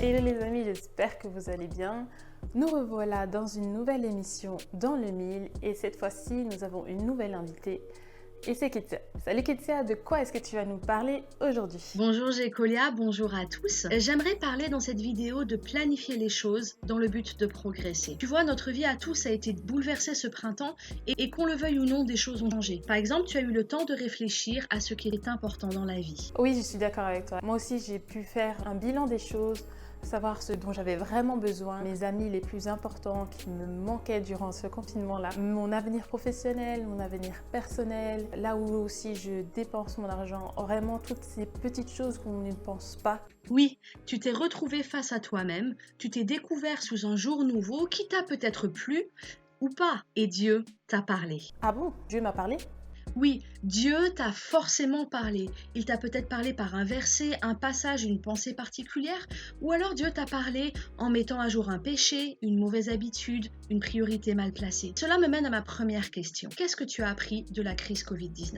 Hello les amis, j'espère que vous allez bien. Nous revoilà dans une nouvelle émission dans le mille et cette fois-ci nous avons une nouvelle invitée et c'est Kétia. Salut Kétia, de quoi est-ce que tu vas nous parler aujourd'hui? Bonjour Gécolia, bonjour à tous. J'aimerais parler dans cette vidéo de planifier les choses dans le but de progresser. Tu vois, notre vie à tous a été bouleversée ce printemps et qu'on le veuille ou non, des choses ont changé. Par exemple, tu as eu le temps de réfléchir à ce qui est important dans la vie. Oui, je suis d'accord avec toi. Moi aussi, j'ai pu faire un bilan des choses, savoir ce dont j'avais vraiment besoin, mes amis les plus importants qui me manquaient durant ce confinement-là, mon avenir professionnel, mon avenir personnel, là où aussi je dépense mon argent, vraiment toutes ces petites choses qu'on ne pense pas. Oui, tu t'es retrouvé face à toi-même, tu t'es découvert sous un jour nouveau qui t'a peut-être plu ou pas, et Dieu t'a parlé. Ah bon? Dieu m'a parlé? Oui, Dieu t'a forcément parlé. Il t'a peut-être parlé par un verset, un passage, une pensée particulière, ou alors Dieu t'a parlé en mettant à jour un péché, une mauvaise habitude, une priorité mal placée. Cela me mène à ma première question. Qu'est-ce que tu as appris de la crise Covid-19?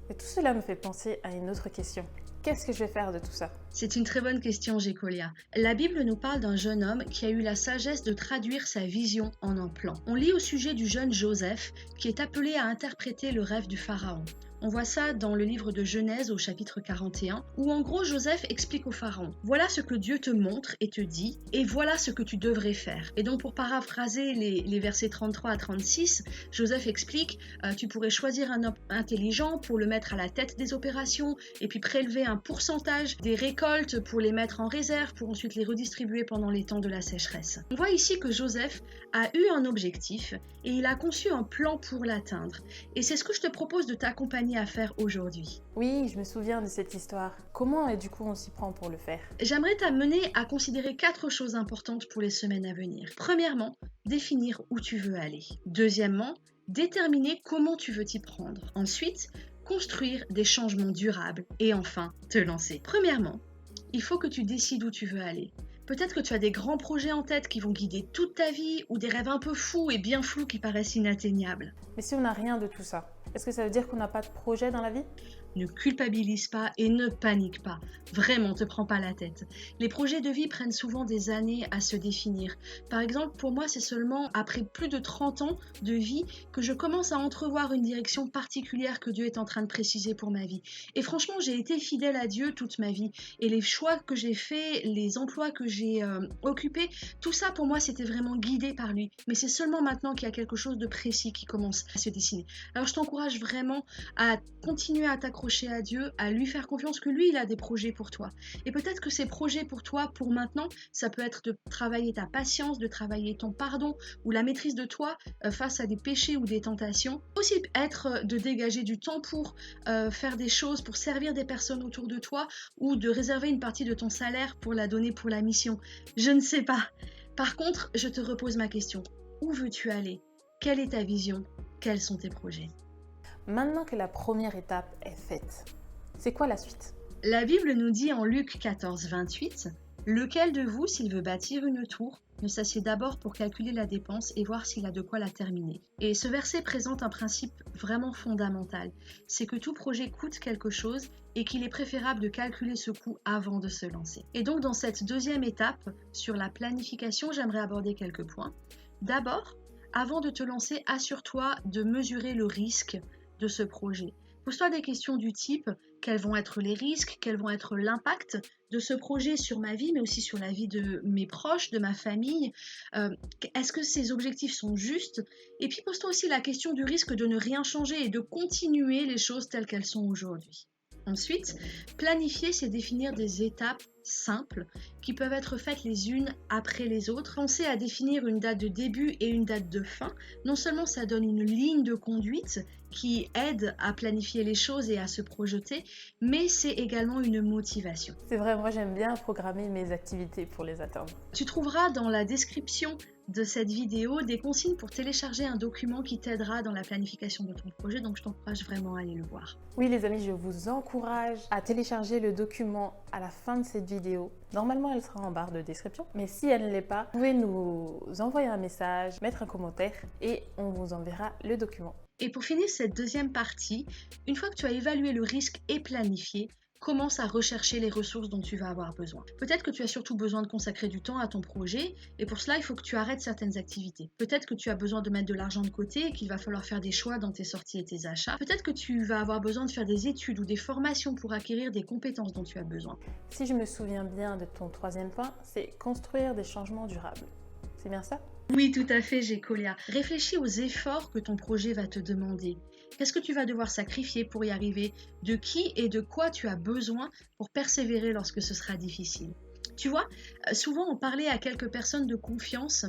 Et tout cela me fait penser à une autre question. Qu'est-ce que je vais faire de tout ça? C'est une très bonne question, Gécolia. La Bible nous parle d'un jeune homme qui a eu la sagesse de traduire sa vision en un plan. On lit au sujet du jeune Joseph qui est appelé à interpréter le rêve du Pharaon. On voit ça dans le livre de Genèse au chapitre 41, où en gros Joseph explique au Pharaon: voilà ce que Dieu te montre et te dit, et voilà ce que tu devrais faire. Et donc pour paraphraser les versets 33 à 36, Joseph explique: tu pourrais choisir un homme intelligent pour le mettre à la tête des opérations, et puis prélever un pourcentage des récoltes pour les mettre en réserve, pour ensuite les redistribuer pendant les temps de la sécheresse. On voit ici que Joseph a eu un objectif, et il a conçu un plan pour l'atteindre. Et c'est ce que je te propose de t'accompagner à faire aujourd'hui. Oui, je me souviens de cette histoire. Comment et du coup on s'y prend pour le faire? J'aimerais t'amener à considérer 4 choses importantes pour les semaines à venir. Premièrement, définir où tu veux aller. Deuxièmement, déterminer comment tu veux t'y prendre. Ensuite, construire des changements durables. Et enfin, te lancer. Premièrement, il faut que tu décides où tu veux aller. Peut-être que tu as des grands projets en tête qui vont guider toute ta vie ou des rêves un peu fous et bien flous qui paraissent inatteignables. Mais si on n'a rien de tout ça, est-ce que ça veut dire qu'on n'a pas de projet dans la vie? Ne culpabilise pas et ne panique pas. Vraiment, te prends pas la tête. Les projets de vie prennent souvent des années à se définir. Par exemple, pour moi, c'est seulement après plus de 30 ans de vie que je commence à entrevoir une direction particulière que Dieu est en train de préciser pour ma vie. Et franchement, j'ai été fidèle à Dieu toute ma vie. Et les choix que j'ai faits, les emplois que j'ai occupés, tout ça pour moi, c'était vraiment guidé par lui. Mais c'est seulement maintenant qu'il y a quelque chose de précis qui commence à se dessiner. Alors je t'encourage vraiment à continuer à t'accrocher à Dieu, à lui faire confiance que lui, il a des projets pour toi. Et peut-être que ces projets pour toi, pour maintenant, ça peut être de travailler ta patience, de travailler ton pardon ou la maîtrise de toi face à des péchés ou des tentations. Aussi être de dégager du temps pour faire des choses, pour servir des personnes autour de toi ou de réserver une partie de ton salaire pour la donner pour la mission. Je ne sais pas. Par contre, je te repose ma question. Où veux-tu aller? Quelle est ta vision? Quels sont tes projets? Maintenant que la première étape est faite, c'est quoi la suite? La Bible nous dit en Luc 14, 28, « Lequel de vous, s'il veut bâtir une tour, ne s'assied d'abord pour calculer la dépense et voir s'il a de quoi la terminer ?» Et ce verset présente un principe vraiment fondamental, c'est que tout projet coûte quelque chose et qu'il est préférable de calculer ce coût avant de se lancer. Et donc dans cette deuxième étape, sur la planification, j'aimerais aborder quelques points. D'abord, avant de te lancer, assure-toi de mesurer le risque de ce projet. Pose-toi des questions du type: quels vont être les risques, quel vont être l'impact de ce projet sur ma vie, mais aussi sur la vie de mes proches, de ma famille. Est-ce que ces objectifs sont justes? Et puis pose-toi aussi la question du risque de ne rien changer et de continuer les choses telles qu'elles sont aujourd'hui. Ensuite, planifier, c'est définir des étapes simples qui peuvent être faites les unes après les autres. Penser à définir une date de début et une date de fin. Non seulement ça donne une ligne de conduite qui aide à planifier les choses et à se projeter, mais c'est également une motivation. C'est vrai, moi j'aime bien programmer mes activités pour les atteindre. Tu trouveras dans la description de cette vidéo des consignes pour télécharger un document qui t'aidera dans la planification de ton projet, donc je t'encourage vraiment à aller le voir. Oui les amis, je vous encourage à télécharger le document à la fin de cette vidéo. Normalement elle sera en barre de description, mais si elle ne l'est pas, vous pouvez nous envoyer un message, mettre un commentaire et on vous enverra le document. Et pour finir cette deuxième partie, une fois que tu as évalué le risque et planifié, commence à rechercher les ressources dont tu vas avoir besoin. Peut-être que tu as surtout besoin de consacrer du temps à ton projet et pour cela, il faut que tu arrêtes certaines activités. Peut-être que tu as besoin de mettre de l'argent de côté et qu'il va falloir faire des choix dans tes sorties et tes achats. Peut-être que tu vas avoir besoin de faire des études ou des formations pour acquérir des compétences dont tu as besoin. Si je me souviens bien de ton troisième point, c'est construire des changements durables. C'est bien ça? Oui, tout à fait, Gécolia. Réfléchis aux efforts que ton projet va te demander. Qu'est-ce que tu vas devoir sacrifier pour y arriver? De qui et de quoi tu as besoin pour persévérer lorsque ce sera difficile? Tu vois, souvent en parler à quelques personnes de confiance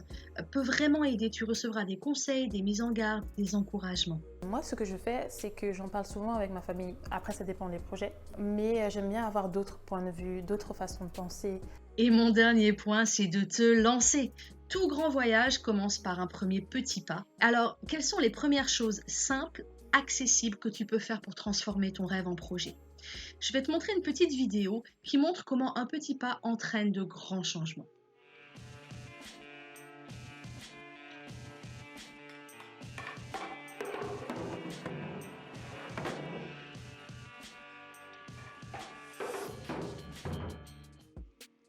peut vraiment aider. Tu recevras des conseils, des mises en garde, des encouragements. Moi, ce que je fais, c'est que j'en parle souvent avec ma famille. Après, ça dépend des projets. Mais j'aime bien avoir d'autres points de vue, d'autres façons de penser. Et mon dernier point, c'est de te lancer. Tout grand voyage commence par un premier petit pas. Alors, quelles sont les premières choses simples, accessibles que tu peux faire pour transformer ton rêve en projet? Je vais te montrer une petite vidéo qui montre comment un petit pas entraîne de grands changements.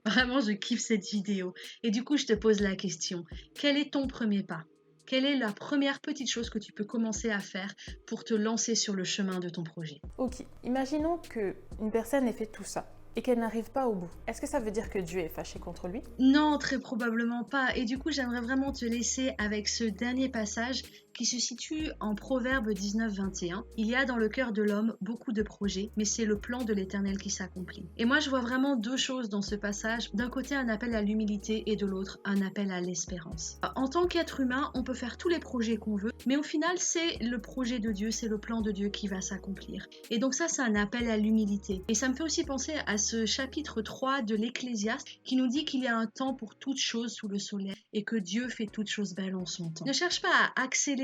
Vraiment, je kiffe cette vidéo. Et du coup, je te pose la question. Quel est ton premier pas? Quelle est la première petite chose que tu peux commencer à faire pour te lancer sur le chemin de ton projet? Ok, imaginons qu'une personne ait fait tout ça et qu'elle n'arrive pas au bout. Est-ce que ça veut dire que Dieu est fâché contre lui? Non, très probablement pas. Et du coup, j'aimerais vraiment te laisser avec ce dernier passage qui se situe en Proverbe 19-21. Il y a dans le cœur de l'homme beaucoup de projets, mais c'est le plan de l'Éternel qui s'accomplit. Et moi, je vois vraiment deux choses dans ce passage. D'un côté, un appel à l'humilité et de l'autre, un appel à l'espérance. En tant qu'être humain, on peut faire tous les projets qu'on veut, mais au final, c'est le projet de Dieu, c'est le plan de Dieu qui va s'accomplir. Et donc ça, c'est un appel à l'humilité. Et ça me fait aussi penser à ce chapitre 3 de l'Ecclésiaste qui nous dit qu'il y a un temps pour toute chose sous le soleil et que Dieu fait toutes choses belles en son temps. Ne cherche pas à accélérer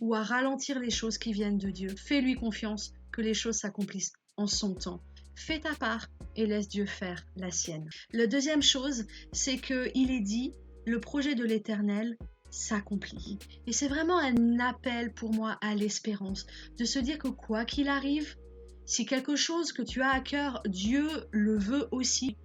ou à ralentir les choses qui viennent de Dieu. Fais-lui confiance que les choses s'accomplissent en son temps. Fais ta part et laisse Dieu faire la sienne. La deuxième chose, c'est qu'il est dit, le projet de l'Éternel s'accomplit. Et c'est vraiment un appel pour moi à l'espérance, de se dire que quoi qu'il arrive, si quelque chose que tu as à cœur, Dieu le veut aussi,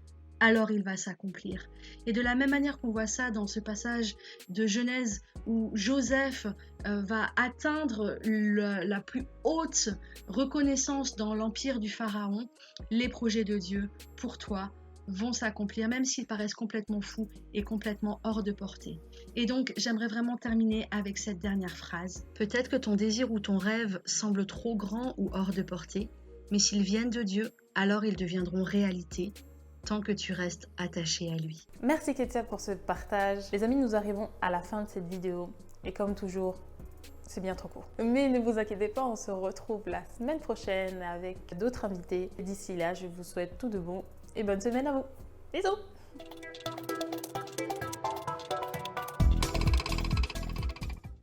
alors il va s'accomplir. Et de la même manière qu'on voit ça dans ce passage de Genèse où Joseph va atteindre la plus haute reconnaissance dans l'empire du Pharaon, les projets de Dieu pour toi vont s'accomplir, même s'ils paraissent complètement fous et complètement hors de portée. Et donc, j'aimerais vraiment terminer avec cette dernière phrase. Peut-être que ton désir ou ton rêve semble trop grand ou hors de portée, mais s'ils viennent de Dieu, alors ils deviendront réalité, tant que tu restes attaché à lui. Merci Ketia pour ce partage. Les amis, nous arrivons à la fin de cette vidéo. Et comme toujours, c'est bien trop court. Mais ne vous inquiétez pas, on se retrouve la semaine prochaine avec d'autres invités. D'ici là, je vous souhaite tout de bon et bonne semaine à vous. Bisous!